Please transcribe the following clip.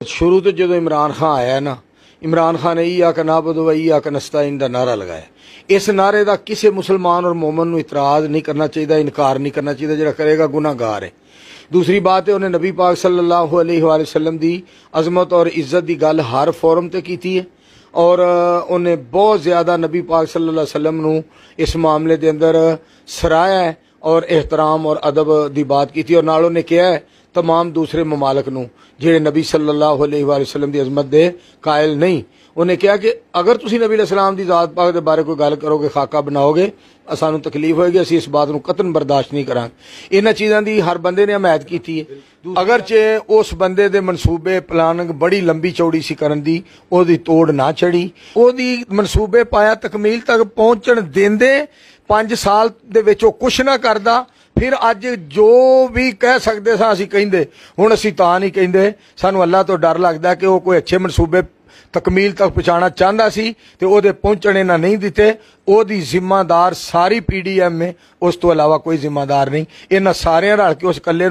शुरू तो जो इमरान खान आया ना, इमरान खान ने ई आक नाबुदु व ई आक नस्तईन दा नारा लगाया। इस नारे का किसी मुसलमान और मोमन को इतराज़ नहीं करना चाहिए, इनकार नहीं करना चाहिए। जो करेगा गुनाहगार है। दूसरी बात है, उन्हें नबी पाक सल्लल्लाहु अलैहि वसल्लम की अजमत और इज्जत की गल हर फोरम पर की है और उन्हें बहुत ज़्यादा नबी पाक सल्लल्लाहु अलैहि वसल्लम नूं इस मामले के अंदर सराया है और एहतराम और अदब की बात की। और नाल उन्हें कहा है तमाम दूसरे ममालक नूं जिहड़े नबी सल्लल्लाहु अलैहि वसल्लम की अजमत के कायल नहीं, उन्हें कहा कि अगर तुसी नबी अलैहिस्सलाम की ज़ात पाक के बारे कोई गल करोगे, खाका बनाओगे, सानू तकलीफ होएगी, असीं इस बात को कतन बर्दाश्त नहीं करांगे। इन्हां चीज़ों की हर बंदे ने हमायत की है। अगरचे उस बंदे दे मनसूबे प्लानिंग बड़ी लंबी चौड़ी सी करन दी, ओदी तोड़ ना चढ़ी, ओदी मनसूबे पाया तकमील तक पहुंचण देंदे 5 साल दे विच ओह कुछ ना करदा, फिर अज जो भी कह सकते सा असीं कहिंदे, हुण असीं तां नहीं कहिंदे। सानू अल्लाह तो डर लगदा कि वह कोई अच्छे मनसूबे तकमील तक पहुँचाना चाहता सी ते ओहदे पहुंचने ना नहीं दिते। ओहदी जिम्मेदार सारी PDM है, उस तो अलावा कोई जिम्मेदार नहीं। इन्हां सारियां रल के उस कल्ले